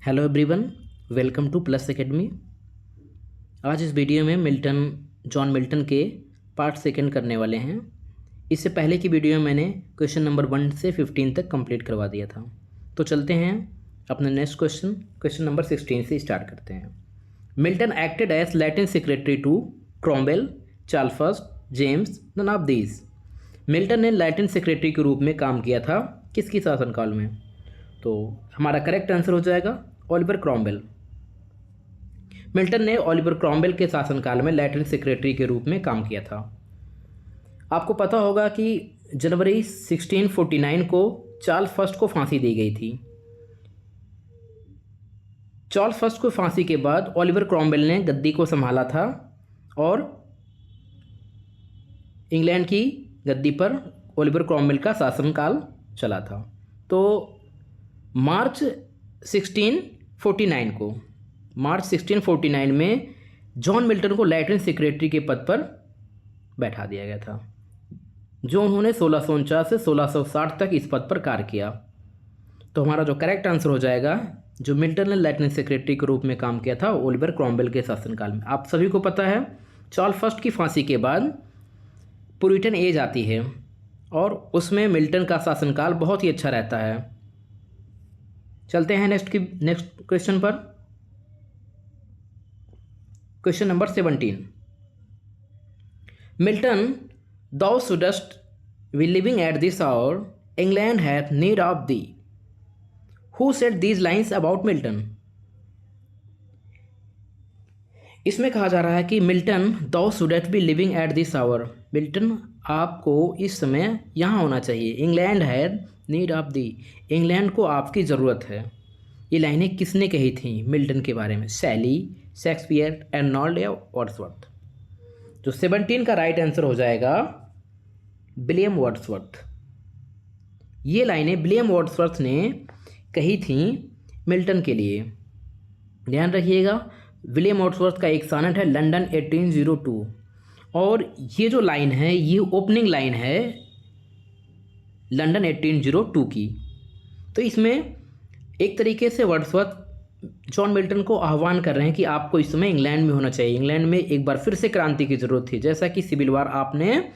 Hello everyone, welcome two plus academy. आज इस video में जॉन मिल्टन के पार्ट सेकंड करने वाले हैं। इससे पहले की वीडियो में मैंने क्वेश्चन नंबर 1 से 15 तक कंप्लीट करवा दिया था। तो चलते हैं अपने नेक्स्ट क्वेश्चन नंबर 16 से स्टार्ट करते हैं। Milton acted as Latin secretary to Cromwell, Charles, James, none of these. Milton ने लैटिन सेक्रेटरी के रूप में काम किया था किसकी शासनकाल में? तो हमारा करेक्ट आंसर हो जाएगा ओलिवर क्रॉमवेल। मिल्टन ने ओलिवर क्रॉमवेल के शासनकाल में लैटिन सेक्रेटरी के रूप में काम किया था। आपको पता होगा कि जनवरी 1649 को चार्ल्स फर्स्ट को फांसी दी गई थी। चार्ल्स फर्स्ट को फांसी के बाद ओलिवर क्रॉमवेल ने गद्दी को संभाला था और इंग्लैंड की गद्दी पर ओलिवर क्रॉमवेल का शासनकाल चला था। तो मार्च 1649 में जॉन मिल्टन को लैटिन सेक्रेटरी के पद पर बैठा दिया गया था, जो उन्होंने 1649 से 1660 तक इस पद पर कार्य किया। तो हमारा जो करेक्ट आंसर हो जाएगा, जो मिल्टन ने लैटिन सेक्रेटरी के रूप में काम किया था ओलिवर क्रॉमवेल के शासनकाल में। आप सभी को पता है चार्ल्स फर्स्ट की फांसी के बाद पुरिटन एज आती है और उसमें मिल्टन का शासनकाल बहुत ही अच्छा रहता है। चलते हैं नेक्स्ट क्वेश्चन पर। Question number 17। Milton, thou shouldst be living at this hour, England hath need of thee. Who said these lines about Milton? इसमें कहा जा रहा है कि Milton, thou shouldst be living at this hour, Milton आपको इस समय यहाँ होना चाहिए। England had need of the, England को आपकी ज़रूरत है। ये लाइनें किसने कही थी मिल्टन के बारे में? शैली, शेक्सपियर, आर्नोल्ड या वर्ड्सवर्थ? जो 17 का राइट आंसर हो जाएगा विलियम वर्ड्सवर्थ। ये लाइनें विलियम वर्ड्सवर्थ ने कही थी मिल्टन के लिए। ध्यान रखिएगा, विलियम वर्ड्सवर्थ का एक सॉनेट है लंदन 1802, और ये जो लाइन है ये ओपनिंग लाइन है लंदन 1802 की। तो इसमें एक तरीके से वर्ड्सवर्थ जॉन मिल्टन को आह्वान कर रहे हैं कि आपको इस समय इंग्लैंड में होना चाहिए। इंग्लैंड में एक बार फिर से क्रांति की ज़रूरत थी, जैसा कि सिविल वार आपने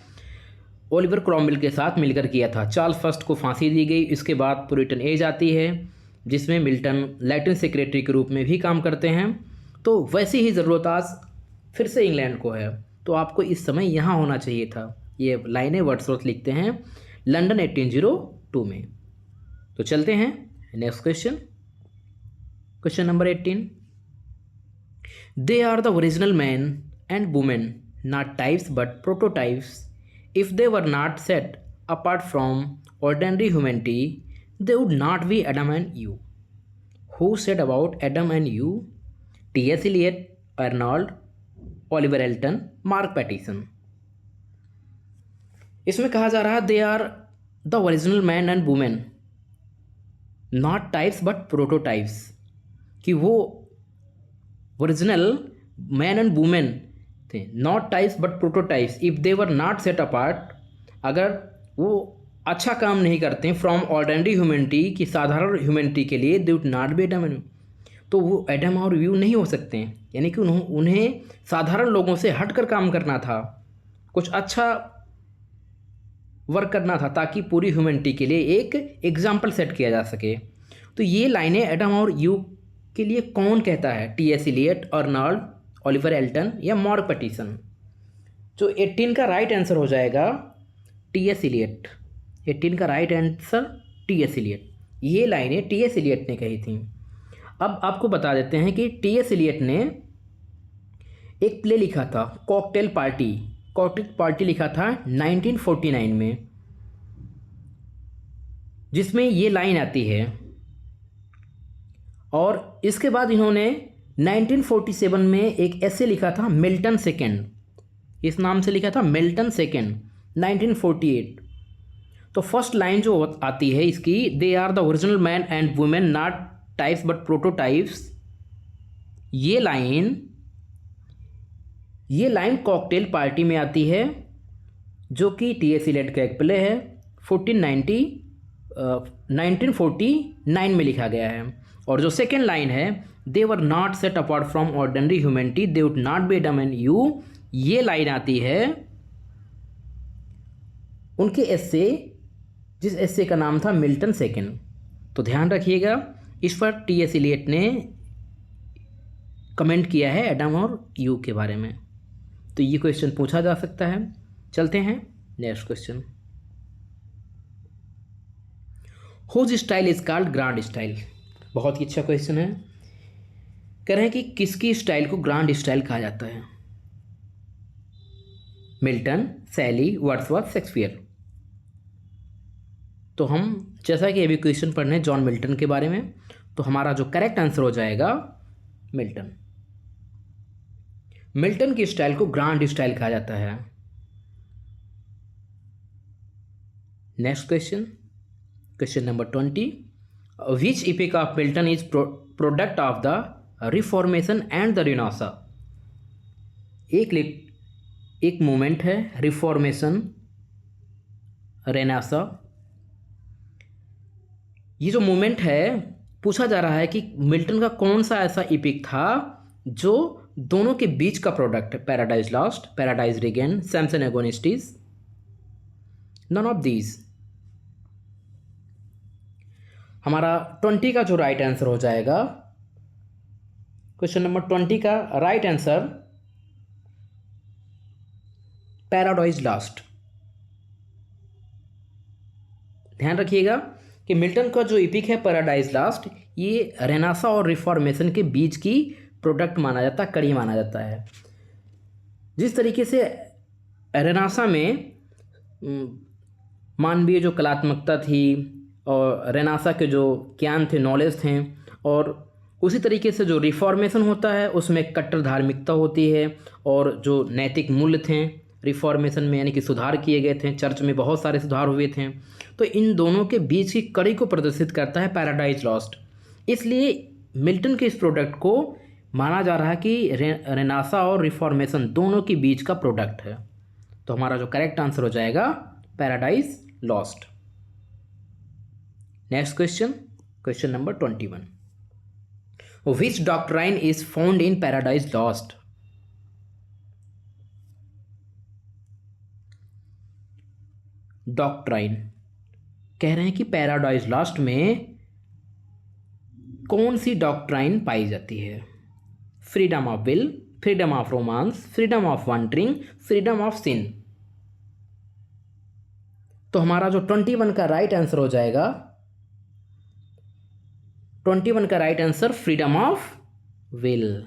ओलिवर क्रॉमवेल के साथ मिलकर किया था। चार्ल्स फर्स्ट को फांसी दी गई, इसके बाद पुरिटन एज आती है जिसमें मिल्टन लैटिन सेक्रेटरी के रूप में भी काम करते हैं। तो वैसी ही ज़रूरत आज फिर से इंग्लैंड को है, तो आपको इस समय यहाँ होना चाहिए था। ये लाइनें वर्ड्सवर्थ लिखते हैं लंदन 1802 में। तो चलते हैं next question number 18। They are the original man and women, not types but prototypes. If they were not set apart from ordinary humanity, they would not be Adam and Eve. Who said about Adam and Eve? T S. Eliot, Arnold, Oliver Elton, Mark Pattison. इसमें कहा जा रहा है they are the original man and women, not types but prototypes, कि वो original man and women थे, not types but prototypes. If they were not set apart, अगर वो अच्छा काम नहीं करते फ्रॉम ऑर्डिनरी ह्यूमैनिटी, की साधारण ह्यूमैनिटी के लिए, दे would not be Adam and, तो वो एडम और यू नहीं हो सकते हैं। यानी कि उन्हें साधारण लोगों से हटकर काम करना था, कुछ अच्छा वर्क करना था ताकि पूरी ह्यूमैनिटी के लिए एक एग्जाम्पल सेट किया जा सके। तो ये लाइनें एडम और यू के लिए कौन कहता है? T S. Eliot, Arnold, Oliver Elton या मार्क पैटिसन? जो 18 का राइट आंसर हो जाएगा टी.एस. एलियट। 18 का राइट आंसर टी.एस. एलियट। ये लाइनें टी.एस. एलियट ने कही थी। अब आपको बता देते हैं कि टी.एस. एलियट ने एक प्ले लिखा था कॉकटेल पार्टी लिखा था 1949 में, जिसमें ये लाइन आती है। और इसके बाद इन्होंने 1947 में एक ऐसे लिखा था मिल्टन सेकेंड, इस नाम से लिखा था मिल्टन सेकेंड 1948। तो फर्स्ट लाइन जो आती है इसकी, they are the original man and women, not types but prototypes, ये लाइन कॉकटेल पार्टी में आती है, जो कि टी.एस. एलियट का एक प्ले है 1949 में लिखा गया है। और जो सेकेंड लाइन है, they were not set apart from ordinary humanity, they would not be dumb and you, ये लाइन आती है उनके एस्से, जिस एस्से का नाम था मिल्टन सेकेंड। तो ध्यान रखिएगा, इस पर टी.एस. इलियट ने कमेंट किया है एडम और यू के बारे में। तो ये क्वेश्चन पूछा जा सकता है। चलते हैं next question. Whose style is called grand style. बहुत ही अच्छा क्वेश्चन है। कह रहे हैं कि किसकी स्टाइल को ग्रांड स्टाइल कहा जाता है? मिल्टन, शैली, वर्ड्सवर्थ, शेक्सपियर। तो हम जैसा कि अभी क्वेश्चन पढ़ने जॉन मिल्टन के बारे में, तो हमारा जो करेक्ट आंसर हो जाएगा मिल्टन। मिल्टन की स्टाइल को ग्रांड स्टाइल कहा जाता है। Next question, question number 20। Which epic of Milton is product of the reformation and the renaissance. एक मूवमेंट है रिफॉर्मेशन, रेनासा। ये जो मूवमेंट है, पूछा जा रहा है कि मिल्टन का कौन सा ऐसा इपिक था जो दोनों के बीच का प्रोडक्ट है। Paradise Lost, Paradise Regain, Samson Agonistes, none of these. हमारा 20 का जो राइट आंसर हो जाएगा, क्वेश्चन नंबर 20 का राइट आंसर पैराडाइज लॉस्ट। ध्यान रखिएगा कि मिल्टन का जो इपिक है पैराडाइज लॉस्ट, ये रेनासा और रिफॉर्मेशन के बीच की प्रोडक्ट माना जाता है, कड़ी माना जाता है। जिस तरीके से रेनासा में मानवीय जो कलात्मकता थी और रेनासा के जो ज्ञान थे, नॉलेज थे, और उसी तरीके से जो रिफॉर्मेशन होता है उसमें कट्टर धार्मिकता होती है और जो नैतिक मूल्य थे रिफॉर्मेशन में, यानी कि सुधार किए गए थे, चर्च में बहुत सारे सुधार हुए थे। तो इन दोनों के बीच की कड़ी को प्रदर्शित करता है पैराडाइज लॉस्ट। इसलिए मिल्टन के इस प्रोडक्ट को माना जा रहा है कि रेनासा और रिफॉर्मेशन दोनों के बीच का प्रोडक्ट है। तो हमारा जो करेक्ट आंसर हो जाएगा paradise lost. Next question, question number 21। Which doctrine is found in paradise lost. Doctrine कह रहे हैं कि पैराडाइज लॉस्ट में कौन सी डॉक्ट्राइन पाई जाती है? Freedom of will, freedom of romance, freedom of wandering, freedom of sin. तो हमारा जो 21 का राइट आंसर हो जाएगा, 21 का right answer freedom of will.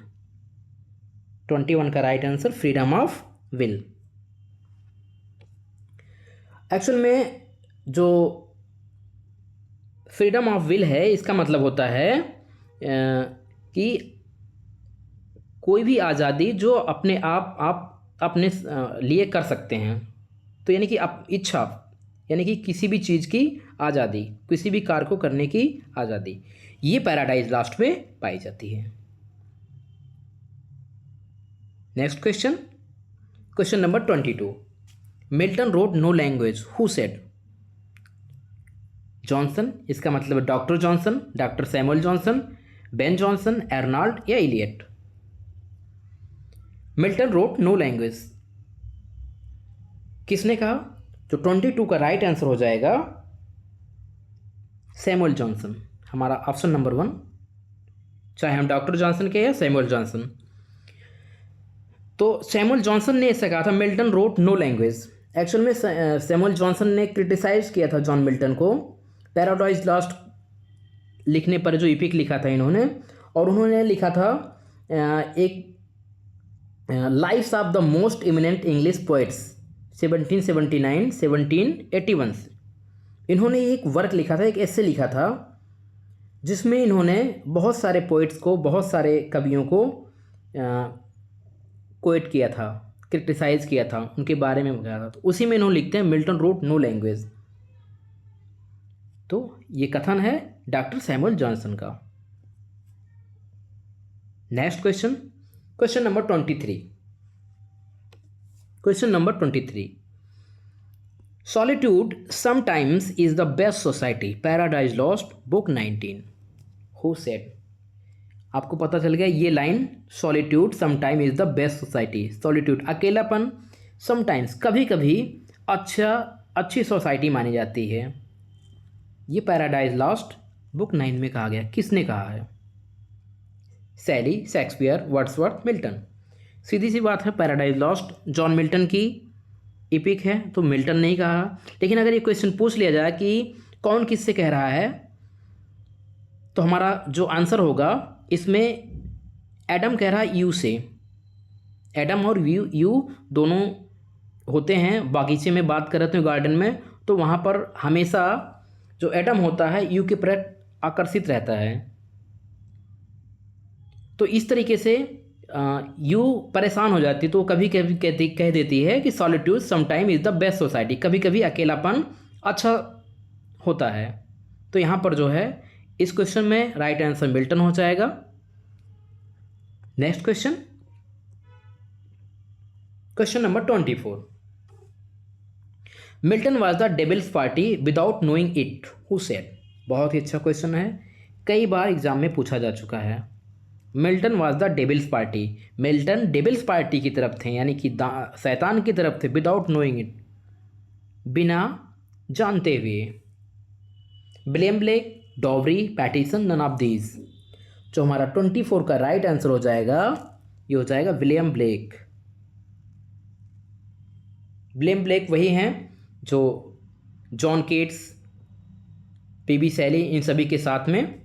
21 का right answer freedom of will. Actual में जो फ्रीडम ऑफ विल है, इसका मतलब होता है कि कोई भी आज़ादी जो अपने आप अपने लिए कर सकते हैं। तो यानी कि आप इच्छा, यानी कि किसी भी चीज़ की आज़ादी, किसी भी कार्य को करने की आज़ादी, ये पैराडाइज लॉस्ट में पाई जाती है। Next question, question number 22। Milton wrote no language, who said. Johnson, इसका मतलब doctor Johnson, doctor Samuel Johnson, Ben Johnson, Arnold या Eliot. Milton wrote no language किसने कहा? जो 22 का राइट आंसर हो जाएगा सैमुअल जॉनसन। हमारा ऑप्शन नंबर 1, चाहे हम डॉक्टर जॉनसन के या सैमुअल जॉनसन। तो सैमुअल जॉनसन ने ऐसा कहा था, Milton wrote no language. Actual में सैमुअल जॉनसन ने क्रिटिसाइज किया था जॉन मिल्टन को पैराडाइज लॉस्ट लिखने पर, जो इपिक लिखा था इन्होंने, और उन्होंने लिखा था एक lives of the most eminent English poets 1779-1781 से। इन्होंने एक वर्क लिखा था, एक एस्से लिखा था, जिसमें इन्होंने बहुत सारे पोइट्स को, बहुत सारे कवियों को कोट किया था, क्रिटिसाइज किया था, उनके बारे में बताया था। तो उसी में इन्होंने लिखते हैं मिल्टन रोट नो लैंग्वेज। तो ये कथन है डॉक्टर सैमुअल जॉनसन का। Next question, question number 23। Question number 23। Solitude sometimes is the best society, paradise lost, book 19। Who said. आपको पता चल गया ये line, solitude sometime is the best society. Solitude अकेलापन समटाइम्स कभी कभी अच्छी सोसाइटी मानी जाती है। ये पैराडाइज लॉस्ट बुक 9 में कहा गया। किसने कहा है? सैली, शेक्सपियर, वर्ड्सवर्थ, मिल्टन। सीधी सी बात है, पैराडाइज लॉस्ट जॉन मिल्टन की इपिक है, तो मिल्टन नहीं कहा। लेकिन अगर ये क्वेश्चन पूछ लिया जाए कि कौन किससे कह रहा है, तो हमारा जो आंसर होगा इसमें एडम कह रहा है यू से। एडम और यू दोनों होते हैं बागीचे में, बात कर रहे थे गार्डन में, तो वहाँ पर हमेशा जो एडम होता है यू के प्रति आकर्षित रहता है। तो इस तरीके से यू परेशान हो जाती, तो कभी कभी कह देती है कि solitude sometime is the best society. कभी कभी अकेलापन अच्छा होता है। तो यहाँ पर जो है इस क्वेश्चन में राइट आंसर मिल्टन हो जाएगा। Next question, question number 24। Milton was the devil's party without knowing it, who said. बहुत ही अच्छा क्वेश्चन है, कई बार एग्जाम में पूछा जा चुका है। Milton was the devil's party, Milton devil's party की तरफ थे, यानी कि शैतान की तरफ थे। विदाउट नोइंग इट, बिना जानते हुए। William Blake, Dowry, Pattison, none of these. जो हमारा 24 का राइट आंसर हो जाएगा, ये हो जाएगा विलियम ब्लेक। विलियम ब्लेक वही हैं जो जॉन केट्स, पीबी शैली, इन सभी के साथ में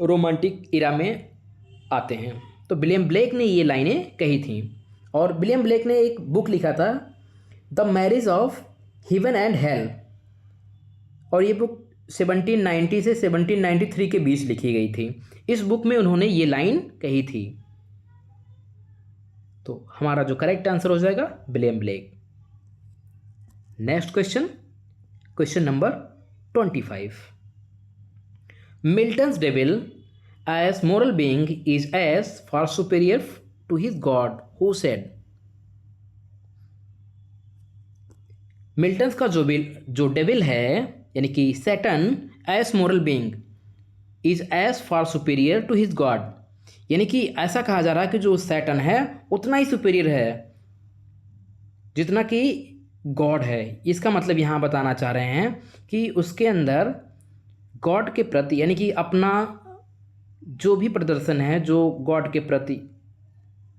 रोमांटिक इरा में आते हैं। तो विलियम ब्लेक ने ये लाइनें कही थी। और विलियम ब्लेक ने एक बुक लिखा था, the marriage of heaven and hell, और ये बुक 1790 से 1793 के बीच लिखी गई थी। इस बुक में उन्होंने ये लाइन कही थी। तो हमारा जो करेक्ट आंसर हो जाएगा William Blake. Next question, question number 25। Milton's devil as moral being is as far superior to his God, who said. Milton's का जो डेविल है, यानी कि Satan, as moral being is as far superior to his God, यानी कि ऐसा कहा जा रहा है कि जो सैटन है उतना ही सुपेरियर है जितना कि गॉड है। इसका मतलब यहाँ बताना चाह रहे हैं कि उसके अंदर गॉड के प्रति, यानी कि अपना जो भी प्रदर्शन है, जो गॉड के प्रति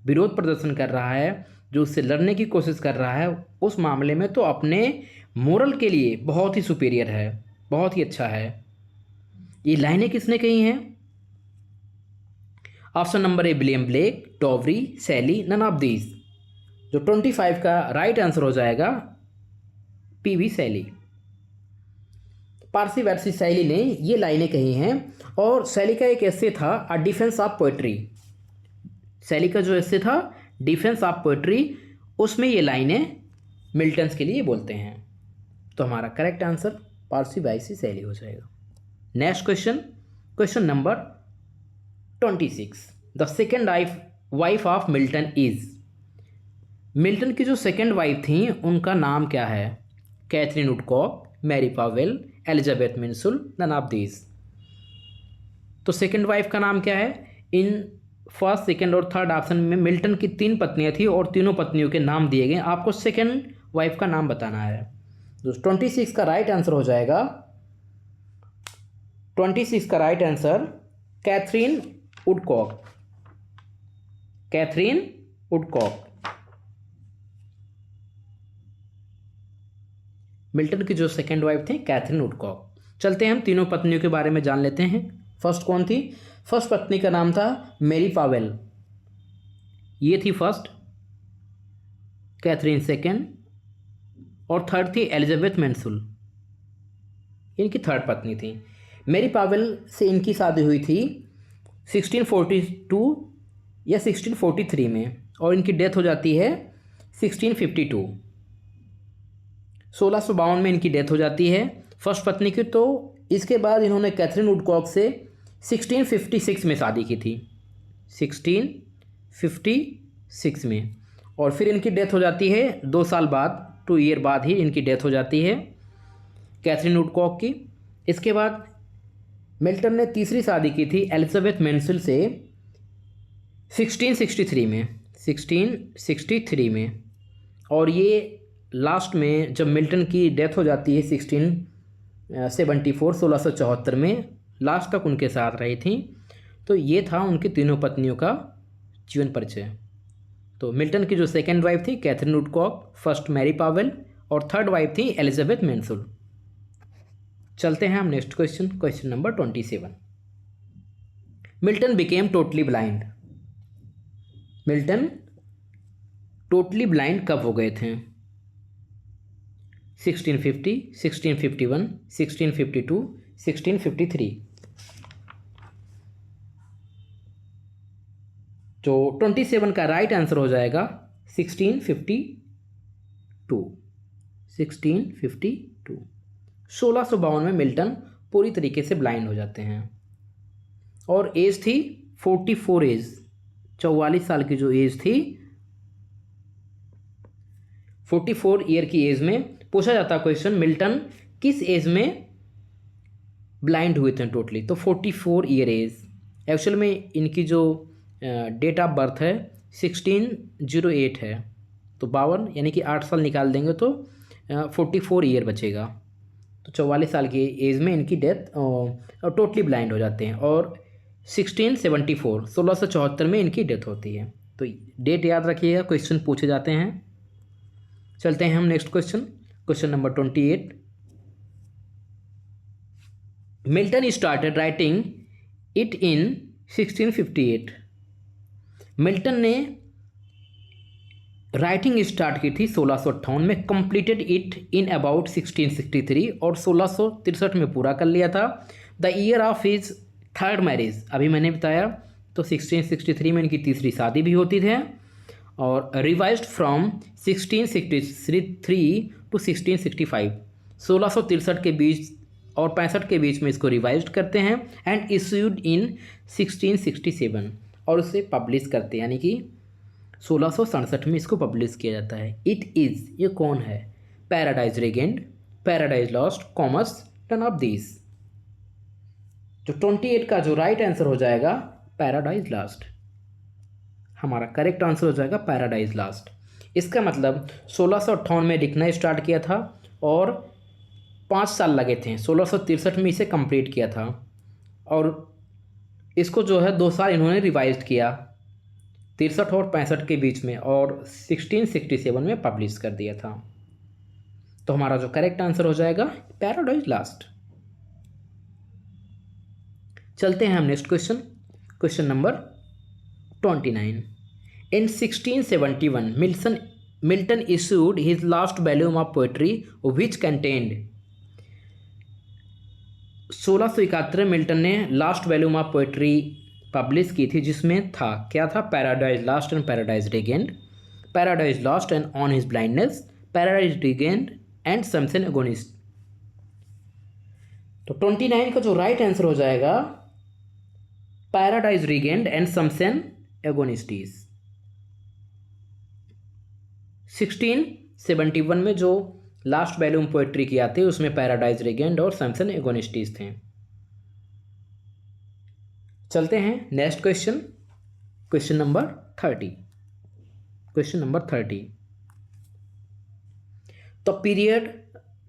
विरोध प्रदर्शन कर रहा है, जो उससे लड़ने की कोशिश कर रहा है, उस मामले में तो अपने मोरल के लिए बहुत ही सुपेरियर है, बहुत ही अच्छा है। ये लाइनें किसने कही हैं? Option number A William Blake, dowry, शैली, नन ऑफ दीज। जो 25 का राइट आंसर हो जाएगा पीवी शैली। पारसी वैरसी शैली ने ये लाइनें कही हैं। और शैली का एक एस्से था, अ डिफेंस ऑफ पोएट्री। शैली का जो एस्से था डिफेंस ऑफ पोएट्री, उसमें ये लाइनें मिल्टन्स के लिए बोलते हैं। तो हमारा करेक्ट आंसर पारसी वैरसी शैली हो जाएगा। Next question, question number 26। The second wife of Milton is. Milton की जो सेकेंड वाइफ थी उनका नाम क्या है? Katherine Woodcock, Mary Powell, Elizabeth Minshull, none of these. तो सेकेंड वाइफ का नाम क्या है? इन फर्स्ट, सेकेंड और थर्ड ऑप्शन में मिल्टन की 3 पत्नियां थी और तीनों पत्नियों के नाम दिए गए। आपको सेकेंड वाइफ का नाम बताना है। तो 26 का राइट आंसर हो जाएगा, 26 का right answer Catherine Woodcock. Catherine Woodcock. Milton की जो सेकेंड वाइफ थी कैथरीन वुडकॉक। चलते हैं हम तीनों पत्नियों के बारे में जान लेते हैं। फर्स्ट कौन थी? फर्स्ट पत्नी का नाम था मैरी पावेल, ये थी फर्स्ट। कैथरीन सेकेंड, और थर्ड थी एलिजाबेथ मिन्सुल, इनकी थर्ड पत्नी थी। मैरी पावेल से इनकी शादी हुई थी 1642 या 1643 में, और इनकी डेथ हो जाती है 1652। 1652 में इनकी डेथ हो जाती है फर्स्ट पत्नी की। तो इसके बाद इन्होंने कैथरीन वुडकॉक से 1656 में शादी की थी, 1656 में, और फिर इनकी डेथ हो जाती है 2 साल बाद, 2 ईयर बाद ही इनकी डेथ हो जाती है कैथरीन वुडकॉक की। इसके बाद मिल्टन ने तीसरी शादी की थी एलिजाबेथ मेंसिल से 1663 में, 1663 में। और ये लास्ट में जब मिल्टन की डेथ हो जाती है 1674 में, लास्ट तक उनके साथ रही थी। तो ये था उनकी तीनों पत्नियों का जीवन परिचय। तो मिल्टन की जो सेकेंड वाइफ थी Catherine Woodcock, first Mary Powell और थर्ड वाइफ थी एलिजाबेथ मेंसिल। चलते हैं हम next question, question number 27। Milton became totally blind. Milton totally blind कब हो गए थे? 1650, 1651, 1652, 1653। तो 27 का राइट आंसर हो जाएगा 1652। 1652 में मिल्टन पूरी तरीके से ब्लाइंड हो जाते हैं और एज थी 44 एज, 44 साल की जो एज थी, 44 ईयर की एज में पूछा जाता क्वेश्चन मिल्टन किस एज में ब्लाइंड हुए थे टोटली, तो 44 ईयर एज। एक्चुअल में इनकी जो डेट ऑफ बर्थ है 1608 है, तो 52 यानी कि 8 साल निकाल देंगे तो 44 ईयर बचेगा। तो 44 साल की एज में इनकी डेथ टोटली ब्लाइंड हो जाते हैं और 1674 में इनकी डेथ होती है। तो डेट याद रखिएगा, क्वेश्चन पूछे जाते हैं। चलते हैं हम next question, question number 28। Milton started writing it in 1658। Milton ने राइटिंग स्टार्ट की थी 1658 में, कंप्लीटेड इट इन अबाउट 1663 और 1663 में पूरा कर लिया था। The year of his third marriage, अभी मैंने बताया, तो 1663 में इनकी तीसरी शादी भी होती थी और रिवाइज्ड फ्रॉम 1663 टू 1665, 1663 के बीच और 65 के बीच में इसको रिवाइज्ड करते हैं एंड इश्यूड इन 1667 और उसे पब्लिश करते हैं, यानी कि 1667 में इसको पब्लिश किया जाता है। इट इज़, ये कौन है? Paradise Regained, Paradise Lost, Comus, none of these. तो 28 का जो राइट आंसर हो जाएगा पैराडाइज लास्ट, हमारा करेक्ट आंसर हो जाएगा पैराडाइज लास्ट। इसका मतलब 1658 में लिखना स्टार्ट किया था और 5 साल लगे थे, 1663 में इसे कंप्लीट किया था और इसको जो है 2 साल इन्होंने रिवाइज किया 63 और 65 के बीच में और 1667 में पब्लिश कर दिया था। तो हमारा जो करेक्ट आंसर हो जाएगा पैराडाइज लास्ट। चलते हैं हम next question, question number 29। In 1671 Milton issued his last volume of poetry which contained, 1671 Milton ने last volume of poetry publish की थी जिसमें था क्या था? Paradise Last and Paradise Regained, Paradise Lost and on his blindness, Paradise Regained and Samson Agonist. तो 29 का जो राइट आंसर हो जाएगा Paradise Regained and Samson Agonistes. 1671 में जो लास्ट वॉल्यूम पोएट्री की आती है उसमें पैराडाइज रिगेंड और समसन एगोनिस्टीज थे। चलते हैं next question, question number 30। Question number 30, the period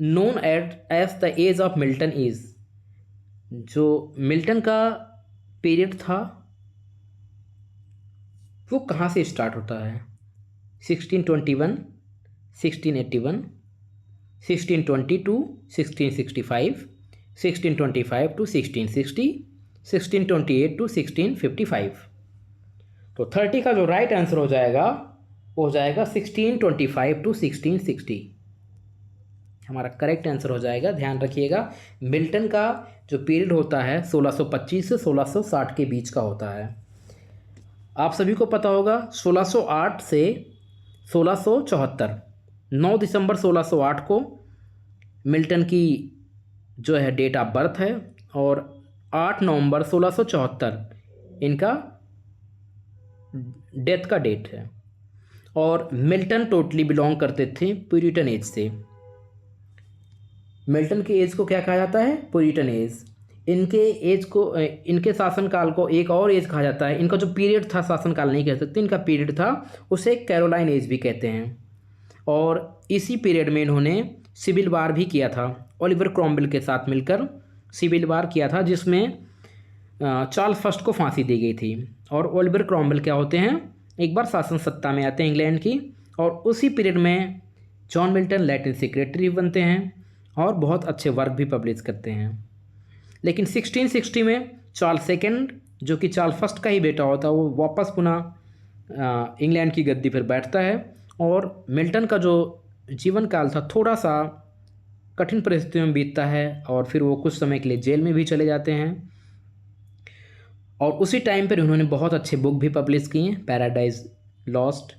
known as the age of Milton is, जो मिल्टन का पीरियड था वो कहाँ से स्टार्ट होता है? 1621, 1681, 1622, 1665, 1625 टू 1660, 1628 टू 1655। तो 30 का जो राइट आंसर हो जाएगा वो हो जाएगा 1625 टू 1660, हमारा करेक्ट आंसर हो जाएगा। ध्यान रखिएगा मिल्टन का जो पीरियड होता है 1625 से 1660 के बीच का होता है। आप सभी को पता होगा 1608 से 1674, 9 दिसंबर 1608 को मिल्टन की जो है डेट ऑफ बर्थ है और 8 नवंबर 1674 इनका डेथ का डेट है। और मिल्टन टोटली बिलोंग करते थे प्यूरिटन एज से। मिल्टन की एज को क्या कहा जाता है? Puritan as. इनके एज को इनके शासनकाल को एक और एज कहा जाता है। इनका जो पीरियड था, शासनकाल नहीं कह सकते, इनका पीरियड था, उसे कैरोलाइन एज भी कहते हैं। और इसी पीरियड में इन्होंने सिविल वार भी किया था, ओलिवर क्रॉमवेल के साथ मिलकर सिविल वार किया था, जिसमें चार्ल्स फर्स्ट को फांसी दी गई थी। और ओलिवर क्रॉमवेल क्या होते हैं, एक बार शासन सत्ता में आते हैं इंग्लैंड की, और उसी पीरियड में जॉन मिल्टन लैटिन सेक्रेटरी बनते हैं और बहुत अच्छे वर्क भी पब्लिश करते हैं। लेकिन 1660 में चार्ल्स सेकंड, जो कि चार्ल्स फर्स्ट का ही बेटा होता है, वो वापस पुनः इंग्लैंड की गद्दी पर बैठता है। और मिल्टन का जो जीवन काल था थोड़ा सा कठिन परिस्थितियों में बीतता है, और फिर वो कुछ समय के लिए जेल में भी चले जाते हैं। और उसी टाइम पर उन्होंने बहुत अच्छे बुक भी पब्लिश किए हैं, Paradise Lost,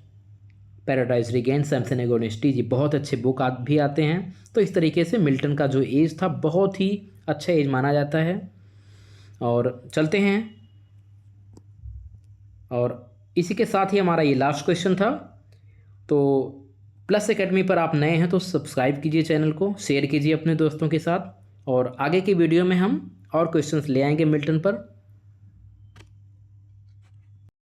Paradise Regain, Samson Agonistes, जी बहुत अच्छे बुक भी आते हैं। तो इस तरीके से मिल्टन का जो एज था बहुत ही अच्छा एज माना जाता है। और चलते हैं, और इसी के साथ ही हमारा ये लास्ट क्वेश्चन था। तो प्लस एकेडमी पर आप नए हैं तो सब्सक्राइब कीजिए चैनल को, शेयर कीजिए अपने दोस्तों के साथ, और आगे की वीडियो में हम और क्वेश्चंस ले आएंगे मिल्टन पर।